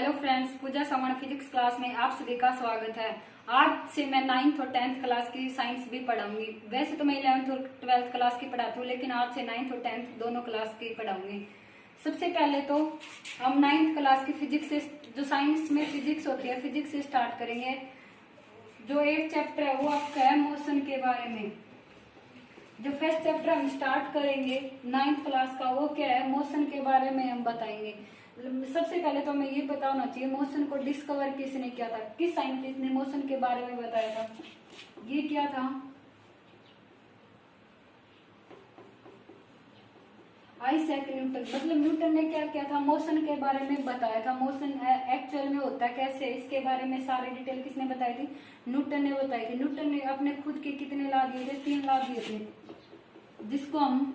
Hello friends, पूजा Sawant physics class में आप सभी का स्वागत है। आज से मैं 9th और 10th क्लास की साइंस भी पढ़ाऊंगी। वैसे तो मैं 11th और 12th क्लास की पढ़ाती हूँ, लेकिन आज से 9th और 10th दोनों क्लास की पढ़ाऊंगी। सबसे पहले तो हम 9th क्लास की फिजिक्स से, जो साइंस में फिजिक्स होती है, फिजिक्स से स्टार्ट करेंगे। जो 8th चैप्टर है वो आपका है मोशन के बारे में। जो फर्स्ट चैप्टर हम स्टार्ट करेंगे 9th क्लास का, वो क्या है, मोशन के बारे में हम बताएंगे। सबसे पहले तो हमें ये पता होना चाहिए मोशन को डिस्कवर किसने किया था, किस साइंटिस्ट ने मोशन के बारे में बताया था। ये क्या था, आइजैक न्यूटन। मतलब न्यूटन ने क्या किया था, मोशन के बारे में बताया था। मोशन एक्चुअल में होता है कैसे, इसके बारे में सारी डिटेल किसने बताई थी, न्यूटन ने बताई थी। न्यूटन ने अपने खुद के कितने लॉ दिए थे, 3 लॉ दिए थे, जिसको हम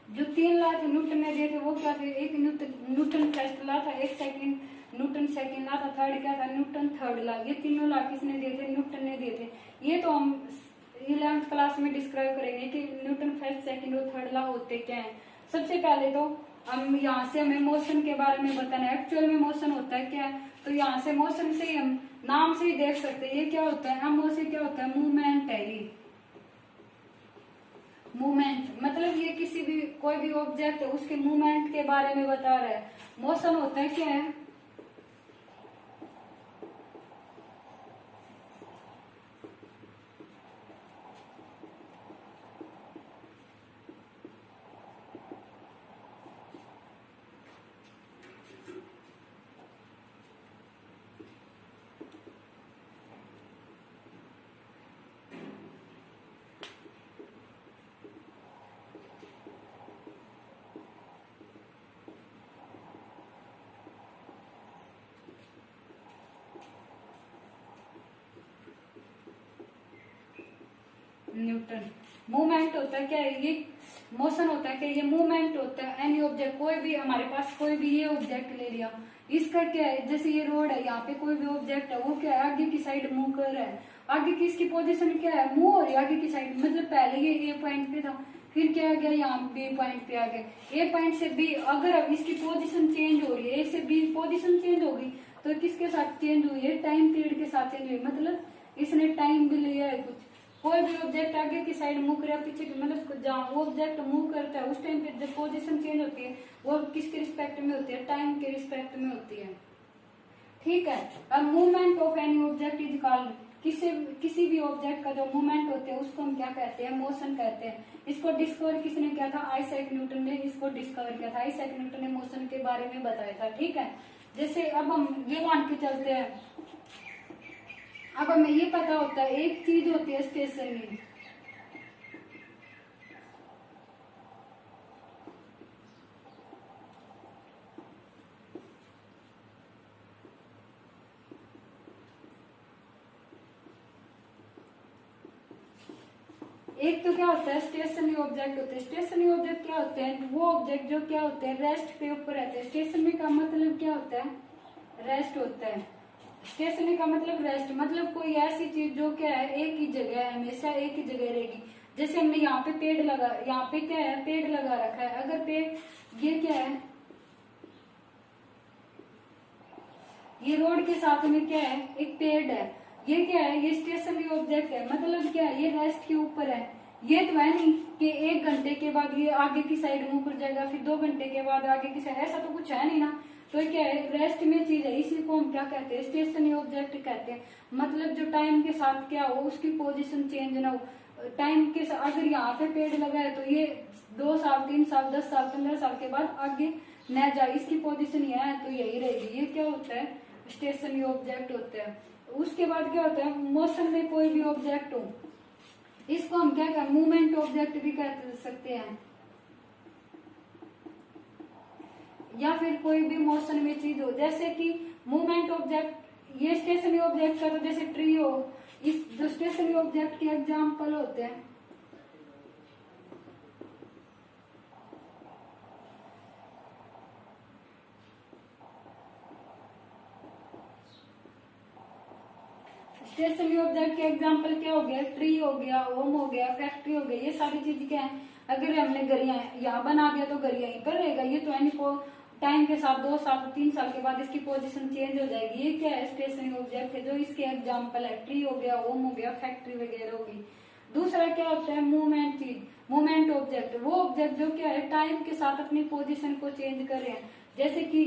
जो 3 लॉ थे न्यूटन ने दिए थे वो क्या थे, एक न्यूटन फर्स्ट लॉ था, एक सेकंड न्यूटन सेकंड लॉ था, थर्ड क्या था, न्यूटन थर्ड लॉ। ये तीनों लॉ किसने दिए थे, न्यूटन ने दिए थे। ये तो हम 11th क्लास में डिस्क्राइब करेंगे कि न्यूटन फर्स्ट सेकंड और थर्ड लॉ होते क्या है। सबसे पहले तो हम यहाँ से हमें मोशन के बारे में बताना है, एक्चुअल में मोशन होता है क्या है। तो यहाँ से मोशन से ही हम नाम से ही देख सकते हैं ये क्या होता है, हम से क्या होता है, मूवमेंट है। ये मूवमेंट मतलब ये किसी भी कोई भी ऑब्जेक्ट है उसके मूवमेंट के बारे में बता रहा है। मोशन होता है क्या है, न्यूटन। मूवमेंट होता है क्या है, ये मोशन होता है क्या, ये मूवमेंट होता है। एनी ऑब्जेक्ट, कोई भी हमारे पास कोई भी ये ऑब्जेक्ट ले लिया, इसका क्या है, जैसे ये रोड है, यहाँ पे कोई भी ऑब्जेक्ट है वो क्या है, आगे की साइड मूव कर रहा है। आगे की इसकी पोजीशन क्या है, मूव हो रही है आगे की साइड। मतलब पहले ये ए पॉइंट पे था, फिर क्या आ गया, यहाँ बी पॉइंट पे आ गया। ए पॉइंट से बी, अगर अब इसकी पोजीशन चेंज हो रही है, ए से बी पोजीशन चेंज हो गई, तो किसके साथ चेंज हुई है, टाइम पीरियड के साथ चेंज हुई। मतलब इसने टाइम भी लिया है कुछ। कोई भी ऑब्जेक्ट आगे की साइड मूव करे, पीछे की, मतलब जहाँ वो ऑब्जेक्ट मूव करता है उस टाइम पे जब पोजीशन चेंज होती है वो किसके रिस्पेक्ट में होती है, टाइम के रिस्पेक्ट में होती है। ठीक है। अब movement of any object is called, किसी भी ऑब्जेक्ट का जो मूवमेंट होते हैं उसको हम क्या कहते हैं, मोशन कहते हैं। इसको डिस्कवर किसने किया था, आइजैक न्यूटन ने इसको डिस्कवर किया था। आइजैक न्यूटन ने मोशन के बारे में बताया था। ठीक है। जैसे अब हम ये मान के चलते हैं, अब हमें ये पता होता है एक चीज होती है स्टेशनरी। एक तो क्या होता है, स्टेशनरी ऑब्जेक्ट होते हैं। स्टेशनरी ऑब्जेक्ट क्या होते हैं, वो ऑब्जेक्ट जो क्या होते हैं, रेस्ट पे ऊपर रहते हैं। स्टेशनरी का मतलब क्या होता है, रेस्ट होता है। स्टेशनरी का मतलब रेस्ट, मतलब कोई ऐसी चीज जो क्या है एक ही जगह है, हमेशा एक ही जगह रहेगी। जैसे हमने यहाँ पे पेड़ लगा, यहाँ पे क्या है, पेड़ लगा रखा है। अगर पेड़, ये क्या है, ये रोड के साथ में क्या है, एक पेड़ है। ये क्या है, ये स्टेशनरी ऑब्जेक्ट है। मतलब क्या है, ये रेस्ट के ऊपर है। ये तो है नहीं कि 1 घंटे के बाद ये आगे की साइड मुंह कर जाएगा, फिर 2 घंटे के बाद आगे की साइड, ऐसा तो कुछ है नहीं ना। तो क्या है, रेस्ट में चीज है, इसी को हम क्या कहते हैं, स्टेशनरी ऑब्जेक्ट कहते हैं। मतलब जो टाइम के साथ क्या हो, उसकी पोजीशन चेंज ना हो। टाइम के साथ अगर यहाँ पे पेड़ लगा है तो ये 2 साल 3 साल 10 साल 15 साल के बाद आगे न जाए, इसकी पोजीशन यह है तो यही रहेगी। ये क्या होता है, स्टेशनरी ऑब्जेक्ट होता है। उसके बाद क्या होता है, मोशन में कोई भी ऑब्जेक्ट हो, इसको हम क्या कहते हैं, मूवमेंट ऑब्जेक्ट भी कह सकते हैं। या फिर कोई भी मोशन में चीज हो, जैसे कि मूवमेंट ऑब्जेक्ट, ये स्टेशनरी ऑब्जेक्ट का तो जैसे ट्री हो, इस जो स्टेशनरी ऑब्जेक्ट के एग्जाम्पल होते हैं, स्टेशनरी ऑब्जेक्ट के एग्जांपल क्या हो गया, ट्री हो गया, होम हो गया, फैक्ट्री हो गई, ये सारी चीज क्या है। अगर हमने गरिया यहाँ बना दिया तो गरिया यहीं पर रहेगा, ये तो यानी को टाइम के साथ 2 साल 3 साल के बाद इसकी पोजीशन चेंज हो जाएगी। ये क्या है, स्टेशनरी ऑब्जेक्ट है, जो इसके एग्जाम्पल है, ट्री हो गया, होम हो गया, फैक्ट्री वगैरह होगी। दूसरा क्या होता है, मूवमेंट चीज, मूवमेंट ऑब्जेक्ट, वो ऑब्जेक्ट जो क्या है टाइम के साथ अपनी पोजीशन को चेंज कर रहे हैं। जैसे कि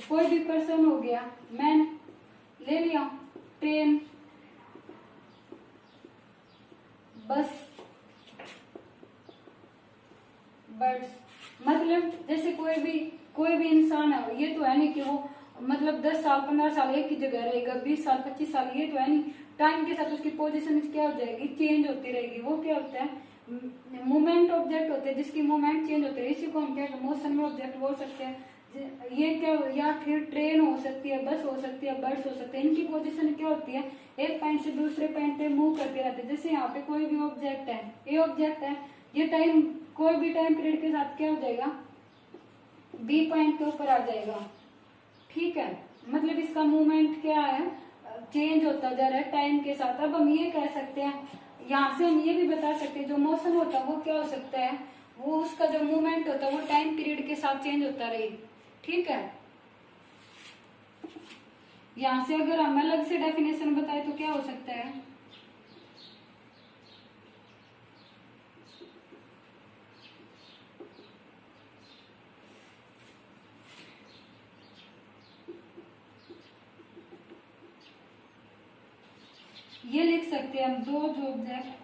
कोई भी पर्सन हो गया, मैन ले लिया, ट्रेन, बस, बर्ड्स। मतलब जैसे कोई भी इंसान है, ये तो है नहीं कि वो मतलब 10 साल 15 साल एक ही जगह रहेगा, 20 साल 25 साल, ये तो है नहीं। टाइम के साथ उसकी पोजीशन क्या हो जाएगी, चेंज होती रहेगी। वो क्या होता है, मूवमेंट ऑब्जेक्ट होते हैं, जिसकी मूवमेंट चेंज होती है। इसी को हम क्या मोशन में ऑब्जेक्ट बोल सकते हैं। ये क्या, या फिर ट्रेन हो सकती है, बस हो सकती है, बर्ड्स हो सकते हैं। इनकी पोजीशन क्या होती है, एक पॉइंट से दूसरे पॉइंट पे मूव करते रहते हैं। जैसे यहाँ पे कोई भी ऑब्जेक्ट है, ये ऑब्जेक्ट है, ये टाइम कोई भी टाइम पीरियड के साथ क्या हो जाएगा, बी पॉइंट के ऊपर आ जाएगा। ठीक है, मतलब इसका मूवमेंट क्या है, चेंज होता जा रहा है टाइम के साथ। अब हम ये कह सकते हैं, यहाँ से हम ये भी बता सकते हैं, जो मोशन होता है वो क्या हो सकता है, वो उसका जो मूवमेंट होता है वो टाइम पीरियड के साथ चेंज होता रहे। ठीक है, यहाँ से अगर हम अलग से डेफिनेशन बताए तो क्या हो सकता है, ये लिख सकते हैं हम, दो जो ऑब्जेक्ट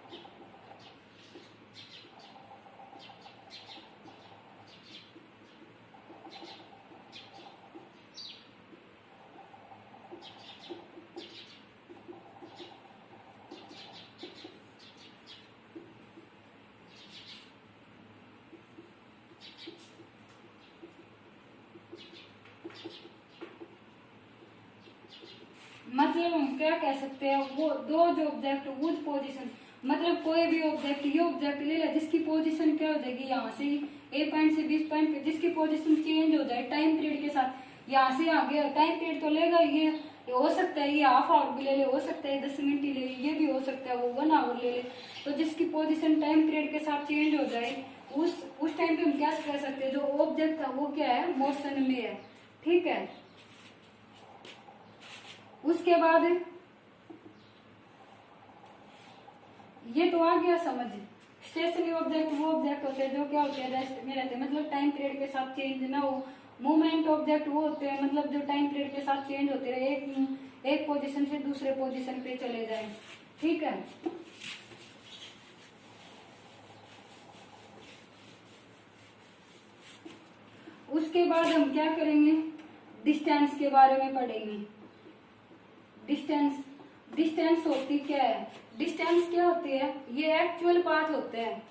मतलब हम क्या कह सकते हैं, वो दो जो ऑब्जेक्ट उस पोजीशन, मतलब कोई भी ऑब्जेक्ट, ये ऑब्जेक्ट ले ले जिसकी पोजीशन क्या हो जाएगी, यहाँ से ए पॉइंट से 20 पॉइंट पे जिसकी पोजीशन चेंज हो जाए टाइम पीरियड के साथ। यहाँ से आगे टाइम पीरियड तो लेगा, ये हो सकता है ये हाफ आवर भी ले ले, हो सकता है 10 मिनट ही ले ले, ये भी हो सकता है वो 1 आवर ले ले। तो जिसकी पोजीशन टाइम पीरियड के साथ चेंज हो जाए, उस टाइम पे हम क्या कह सकते हैं, जो ऑब्जेक्ट था वो क्या है, मोशन में है। ठीक है, उसके बाद ये तो आ गया समझ। स्टेशनरी ऑब्जेक्ट वो ऑब्जेक्ट होते हैं जो क्या होते हैं, रेस्ट में रहते हैं, मतलब टाइम पीरियड के साथ चेंज ना हो। मूवमेंट ऑब्जेक्ट वो होते हैं मतलब जो टाइम पीरियड के साथ चेंज होते रहे, एक पोजीशन से दूसरे पोजीशन पे चले जाए। ठीक है, उसके बाद हम क्या करेंगे, डिस्टेंस के बारे में पढ़ेंगे। डिस्टेंस होती क्या है, डिस्टेंस क्या होती है, ये एक्चुअल पाथ होते हैं।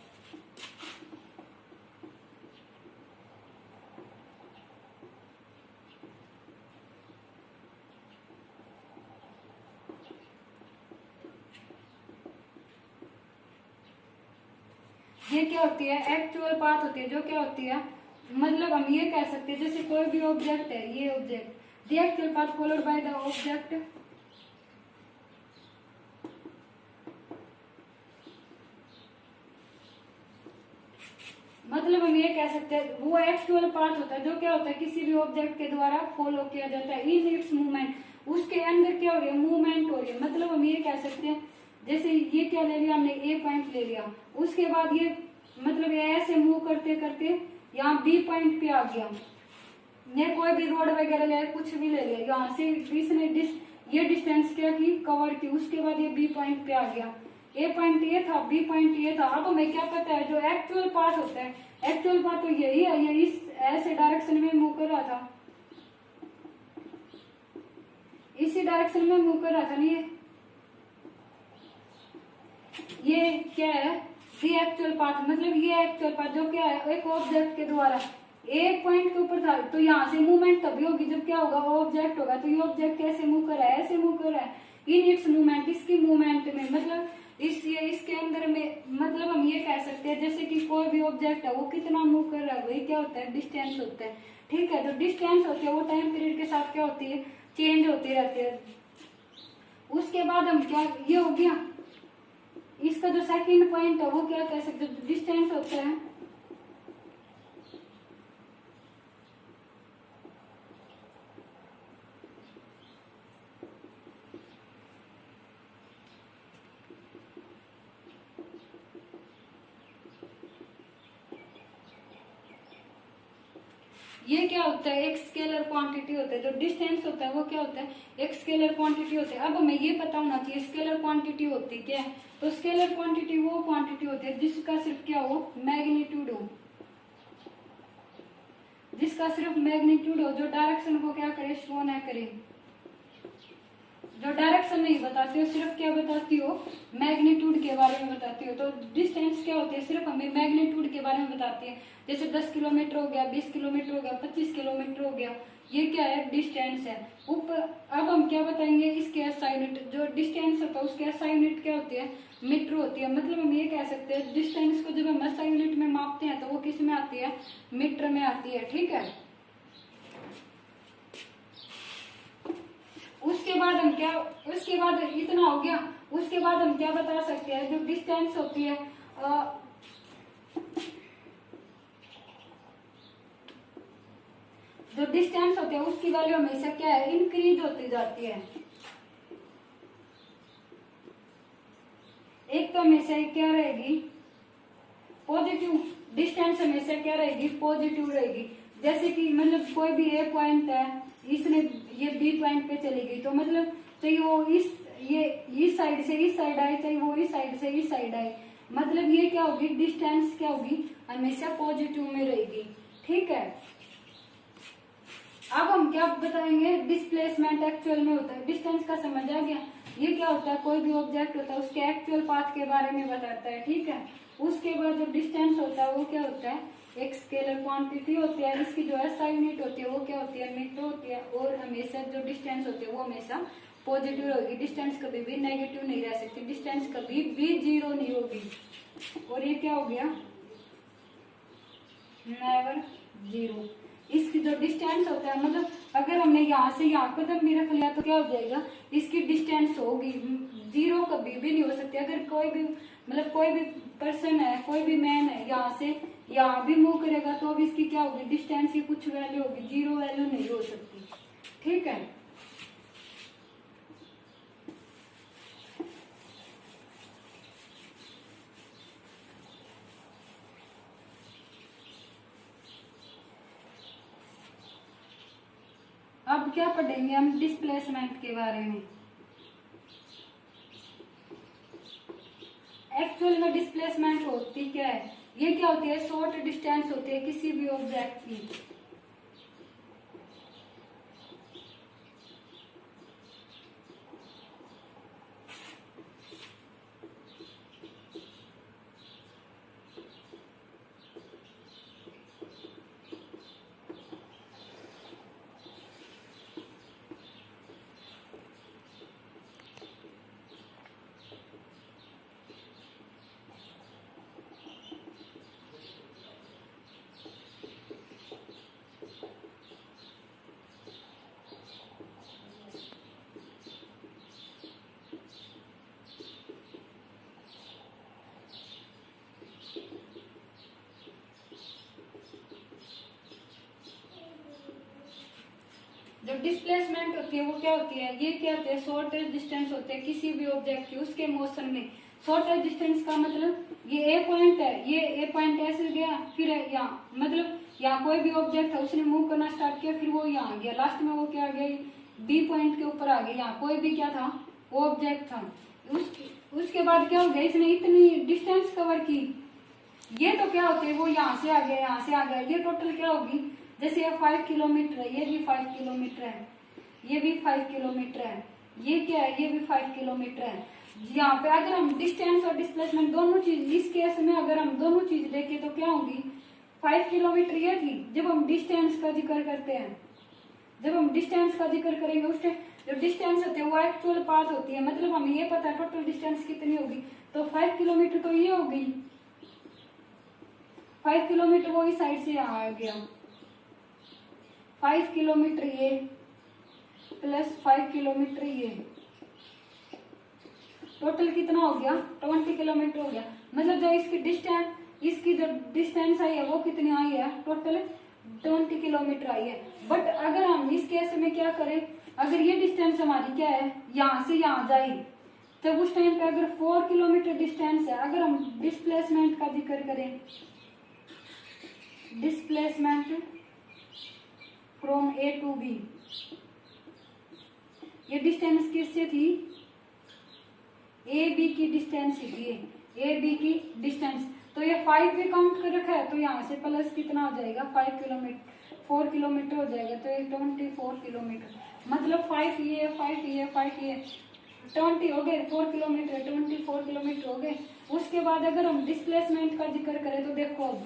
ये क्या होती है, एक्चुअल पाथ होती है, जो क्या होती है, मतलब हम ये कह सकते हैं जैसे कोई भी ऑब्जेक्ट है, ये object, the actual path followed by the object, मतलब हम ये कह सकते हैं वो एक्चुअल पाथ होता है जो क्या होता है किसी भी ऑब्जेक्ट के द्वारा फॉलो किया जाता है इन इट्स मूवमेंट, उसके अंदर क्या हो रही है, मूवमेंट हो रही है। मतलब हम ये कह सकते हैं जैसे ये क्या ले लिया हमने, ए पॉइंट ले लिया, उसके बाद ये मतलब ये ऐसे मूव करते करते यहाँ बी पॉइंट पे आ गया, या कोई भी रोड वगैरह ले कुछ भी ले लिया, यहाँ से इसने ये डिस्टेंस क्या की, कवर की, उसके बाद ये बी पॉइंट पे आ गया। ए पॉइंट ये था, बी पॉइंट ये था। अब हमें क्या पता है जो एक्चुअल पाथ होता है, एक्चुअल पाथ तो यही है, ये इस ऐसे डायरेक्शन में मूव कर रहा था, इसी डायरेक्शन में मूव कर रहा था ना, ये क्या है, दी एक्चुअल पाथ, मतलब ये एक्चुअल पाथ जो क्या है, एक ऑब्जेक्ट के द्वारा एक पॉइंट के ऊपर था, तो यहाँ से मूवमेंट तभी होगी जब क्या होगा, ऑब्जेक्ट होगा। तो ये ऑब्जेक्ट कैसे मूव कर रहा है, ऐसे मूव कर रहा है, इन इट्स मूवमेंट, इसकी मूवमेंट में, मतलब इसके अंदर में, मतलब हम ये कह सकते हैं जैसे कि कोई भी ऑब्जेक्ट है वो कितना मूव कर रहा है, वही क्या होता है, डिस्टेंस होता है। ठीक है, जो डिस्टेंस होती है वो टाइम पीरियड के साथ क्या होती है, चेंज होती रहती है। उसके बाद हम क्या, ये हो गया इसका जो सेकंड पॉइंट है वो क्या कह सकते हैं, डिस्टेंस होता है ये क्या होता है, एक स्केलर क्वांटिटी होता है। जो डिस्टेंस होता है वो क्या होता है, एक स्केलर क्वांटिटी होता है। अब हमें ये पता होना चाहिए स्केलर क्वांटिटी होती क्या है। तो स्केलर क्वांटिटी वो क्वांटिटी होती है जिसका सिर्फ क्या हो, मैग्नीट्यूड हो, जिसका सिर्फ मैग्नीट्यूड हो, जो डायरेक्शन को क्या करे, शो ना करे, जो डायरेक्शन नहीं बताती हो, सिर्फ क्या बताती हो, मैग्नीट्यूड के बारे में बताती हो। तो डिस्टेंस क्या होती है, सिर्फ हमें मैग्नीट्यूड के बारे में बताती है। जैसे 10 किलोमीटर हो गया, 20 किलोमीटर हो गया, 25 किलोमीटर हो गया, ये क्या है, डिस्टेंस है। ऊपर अब हम क्या बताएंगे, इसके एसआई यूनिट, जो डिस्टेंस होता है उसके एसआई यूनिट क्या होती है, मीटर होती है। मतलब हम ये कह सकते हैं डिस्टेंस को जब हम एसआई यूनिट में मापते हैं तो वो किस में आती है, मीटर में आती है। ठीक है, उसके बाद हम क्या, उसके बाद इतना हो गया, उसके बाद हम क्या बता सकते हैं, जो डिस्टेंस होती है जो डिस्टेंस होती है उसकी वैल्यू हमेशा क्या है, इंक्रीज होती जाती है। एक तो हमेशा क्या रहेगी, पॉजिटिव, डिस्टेंस हमेशा क्या रहेगी, पॉजिटिव रहेगी। जैसे कि मतलब कोई भी ए पॉइंट है, इसने ये बी पॉइंट पे चली गई, तो मतलब चाहे वो ये इस साइड से इस साइड आए, चाहे वो इस साइड से इस साइड आए, मतलब ये क्या होगी, डिस्टेंस क्या होगी, हमेशा पॉजिटिव में रहेगी। ठीक है, अब हम क्या बताएंगे, डिस्प्लेसमेंट एक्चुअल में होता है। डिस्टेंस का समझ आ गया, ये क्या होता है, कोई भी ऑब्जेक्ट होता है उसके एक्चुअल पाथ के बारे में बताता है। ठीक है, उसके बाद जो डिस्टेंस होता है वो क्या होता है, एक स्केलर क्वांटिटी होती है। इसकी जो एसआई यूनिट होती है वो क्या होती है, मीटर होती है। और हमेशा जो डिस्टेंस होती है वो हमेशा पॉजिटिव होगी, डिस्टेंस कभी भी नेगेटिव नहीं रह सकती, डिस्टेंस कभी भी जीरो नहीं होगी। और ये क्या हो गया, नेवर जीरो। इसकी जो डिस्टेंस होता है, मतलब अगर हमने यहाँ से यहाँ कदम भी रख लिया तो क्या हो जाएगा, इसकी डिस्टेंस होगी, जीरो कभी भी नहीं हो सकती। अगर कोई भी मतलब कोई भी पर्सन है, कोई भी मैन है, यहाँ से यहाँ भी मूव करेगा तो अब इसकी क्या होगी, डिस्टेंस की कुछ वैल्यू होगी, जीरो वैल्यू नहीं हो सकती। ठीक है, अब क्या पढ़ेंगे हम, डिस्प्लेसमेंट के बारे में। एक्चुअल में डिस्प्लेसमेंट होती क्या है, ये क्या होती है, शॉर्ट डिस्टेंस होती है किसी भी ऑब्जेक्ट की। जो डिस्प्लेसमेंट होती है वो क्या होती है, ये क्या होती है, शॉर्टेज डिस्टेंस होते हैं किसी भी ऑब्जेक्ट की उसके मोशन में। शॉर्टेज डिस्टेंस का मतलब ये ए पॉइंट है, ये ए पॉइंट ऐसे गया, फिर यहाँ मतलब यहाँ कोई भी ऑब्जेक्ट है उसने मूव करना स्टार्ट किया, फिर वो यहाँ गया, लास्ट में वो क्या आ गया, बी पॉइंट के ऊपर आ गया। यहाँ कोई भी क्या था, वो ऑब्जेक्ट था। उसके बाद क्या हो गया, इसने इतनी डिस्टेंस कवर की। ये तो क्या होते हैं, वो यहाँ से आ गया, यहाँ से आ गया, ये टोटल क्या होगी, जैसे ये 5 किलोमीटर है, ये भी 5 किलोमीटर है, ये भी 5 किलोमीटर है, ये क्या है, ये भी 5 किलोमीटर है। यहाँ पे अगर हम डिस्टेंस और डिस्प्लेसमेंट दोनों चीज, इस केस में अगर हम दोनों चीज देखें तो क्या होंगी, 5 किलोमीटर ये थी जब हम डिस्टेंस का जिक्र करते हैं। जब हम डिस्टेंस का जिक्र करेंगे उस जो डिस्टेंस होती है वो एक्चुअल पाथ होती है, मतलब हमें ये पता है टोटल डिस्टेंस कितनी होगी, तो 5 किलोमीटर तो ये होगी, 5 किलोमीटर वो इस साइड से यहाँ आ गया, 5 किलोमीटर ये प्लस 5 किलोमीटर ये, टोटल कितना हो गया 20 किलोमीटर हो गया। मतलब जो इसकी जो डिस्टेंस आई है वो कितनी आई है, टोटल 20 किलोमीटर आई है। बट अगर हम इस केस में क्या करें, अगर ये डिस्टेंस हमारी क्या है, यहाँ से यहाँ जाए, तो उस टाइम पे अगर 4 किलोमीटर डिस्टेंस है, अगर हम डिस्प्लेसमेंट का जिक्र करें, displacement from A to B, ये डिस्टेंस किससे थी, ए बी की डिस्टेंस थी, ए बी की डिस्टेंस। तो ये 5 पे काउंट कर रखा है, तो यहाँ से प्लस कितना हो जाएगा 5 किलोमीटर, 4 किलोमीटर हो जाएगा, तो ये 24 किलोमीटर। मतलब 5 ये 20 हो गए, 4 किलोमीटर 24 किलोमीटर हो गए। उसके बाद अगर हम डिस्प्लेसमेंट का जिक्र करें तो देखो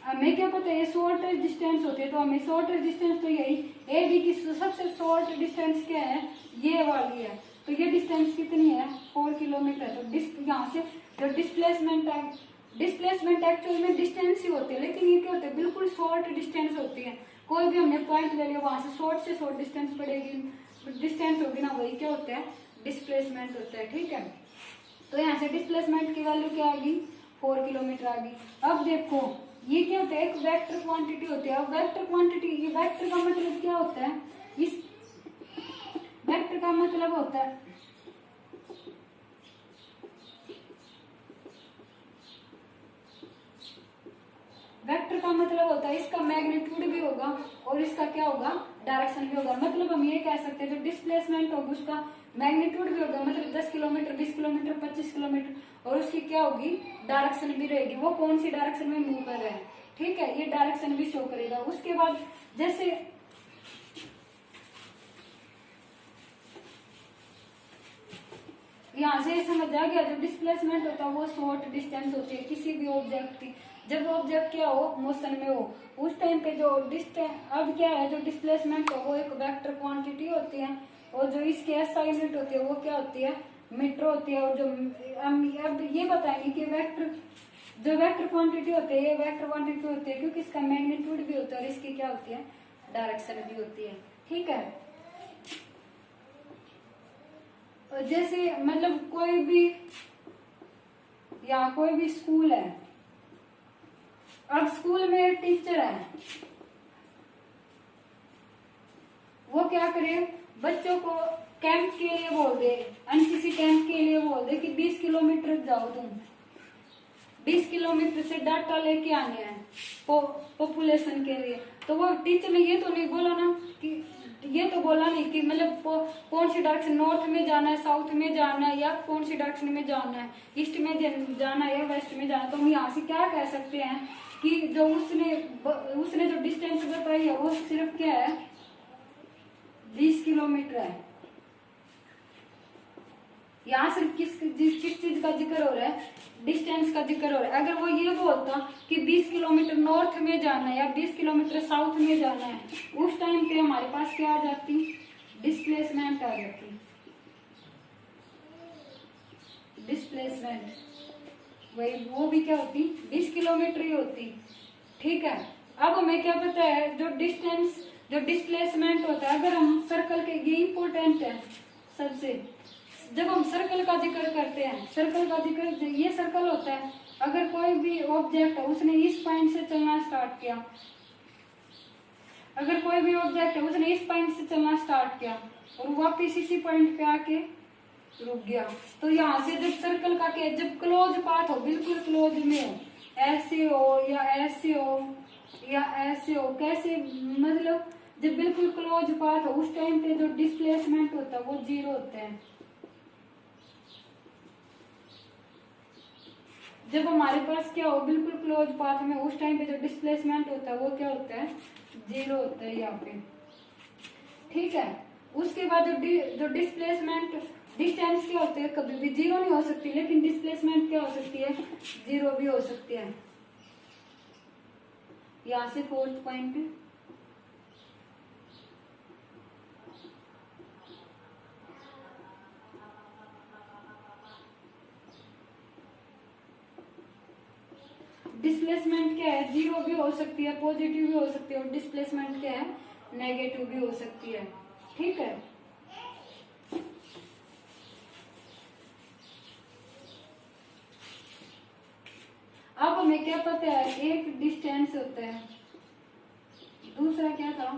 हमें क्या पता है, शॉर्टेस्ट डिस्टेंस होती है, तो हमें शॉर्टेस्ट डिस्टेंस तो यही ए बी की सबसे शॉर्ट डिस्टेंस क्या है, ये वाली है। तो ये डिस्टेंस कितनी है 4 किलोमीटर। तो यहाँ से जो डिस्प्लेसमेंट एक्चुअल में डिस्टेंस ही होती है, लेकिन ये क्या होते हैं बिल्कुल शॉर्ट डिस्टेंस होती है। कोई भी हमने पॉइंट ले लिया, वहां से शॉर्ट डिस्टेंस पड़ेगी, डिस्टेंस होगी ना, वही क्या होता है डिस्प्लेसमेंट होता है। ठीक है, तो यहाँ से डिस्प्लेसमेंट की वैल्यू क्या आ गई 4 किलोमीटर आ गई। अब देखो ये क्या होता है, एक वेक्टर क्वांटिटी होती है। अब वेक्टर क्वांटिटी, ये वेक्टर का मतलब क्या होता है, इस वेक्टर का मतलब होता है वेक्टर का मतलब होता है इसका मैग्नीट्यूड भी होगा और इसका क्या होगा डायरेक्शन भी होगा। मतलब हम ये कह सकते हैं जो डिस्प्लेसमेंट होगा उसका मैग्नीट्यूड भी होगा, मतलब 10 किलोमीटर 20 किलोमीटर 25 किलोमीटर, और उसकी क्या होगी डायरेक्शन भी रहेगी, वो कौन सी डायरेक्शन में मूव कर रहा है। ठीक है, ये डायरेक्शन भी शो करेगा। उसके बाद जैसे यहाँ से समझ आ गया, जो डिस्प्लेसमेंट होता है वो शॉर्ट डिस्टेंस होती है किसी भी ऑब्जेक्ट की। जब ऑब्जेक्ट क्या हो मोशन में हो उस टाइम पे जो डिस्टेंस, अब क्या है जो डिस्प्लेसमेंट हो वो एक वेक्टर क्वांटिटी होती है, और जो इसकी एसआई यूनिट होती है वो क्या होती है मीटर होती है। और जो अब ये बताएंगे कि जो वेक्टर क्वांटिटी होती है ये वेक्टर क्वांटिटी होती है क्योंकि इसका मैग्नीट्यूड भी होता है और इसकी क्या होती है डायरेक्शन भी होती है। ठीक है, जैसे मतलब कोई भी स्कूल है, अब स्कूल में टीचर है, वो क्या करे बच्चों को कैंप के लिए बोल दे, एनसीसी कैंप के लिए बोल दे कि 20 किलोमीटर जाओ तुम, 20 किलोमीटर से डाटा लेके आने हैं पॉपुलेशन के लिए। तो वो टीचर ने ये तो नहीं बोला ना कि मतलब कौन सी डायरेक्शन, नॉर्थ में जाना है, साउथ में जाना है, या कौन सी डायरेक्शन में जाना है, ईस्ट में जाना है या वेस्ट में जाना है। तो हम यहाँ से क्या कह सकते हैं कि जो उसने जो डिस्टेंस बताई है वो सिर्फ क्या है 20 किलोमीटर है। यहाँ सिर्फ किस चीज का जिक्र हो रहा है, डिस्टेंस का जिक्र हो रहा है। अगर वो ये बोलता कि 20 किलोमीटर नॉर्थ में जाना है या 20 किलोमीटर साउथ में जाना है, उस टाइम पे हमारे पास क्या आ जाती डिस्प्लेसमेंट आ जाती, डिस्प्लेसमेंट वही वो भी क्या होती 20 किलोमीटर ही होती। ठीक है, अब हमें क्या पता है जो डिस्प्लेसमेंट होता है, अगर हम सर्कल के, ये इंपॉर्टेंट है सबसे, जब हम सर्कल का जिक्र करते हैं, सर्कल का जिक्र ये सर्कल होता है, अगर कोई भी ऑब्जेक्ट है उसने इस पॉइंट से चलना स्टार्ट किया, अगर कोई भी ऑब्जेक्ट है उसने इस पॉइंट से चलना स्टार्ट किया और वापिस इसी पॉइंट पे आके रुक गया, तो यहाँ से जब सर्कल का क्या, जब क्लोज पाथ हो, बिल्कुल क्लोज में हो, ऐसे हो या ऐसे हो या ऐसे हो, कैसे मतलब जब बिल्कुल क्लोज पाथ हो उस टाइम पे जो डिस्प्लेसमेंट होता है वो 0 होता है। जब हमारे पास क्या हो बिल्कुल क्लोज पाथ में, उस टाइम पे जो डिस्प्लेसमेंट होता है वो क्या होता है 0 होता है यहाँ पे। ठीक है, उसके बाद जो डिस्प्लेसमेंट डिस्टेंस क्या होती है, कभी भी 0 नहीं हो सकती, लेकिन डिस्प्लेसमेंट क्या हो सकती है 0 भी हो सकती है। यहाँ से 4th पॉइंट, डिस्प्लेसमेंट क्या है 0 भी हो सकती है, पॉजिटिव भी हो सकती है, और डिस्प्लेसमेंट क्या है नेगेटिव भी हो सकती है। ठीक है, हमें क्या पता है, एक डिस्टेंस होता है, दूसरा क्या था,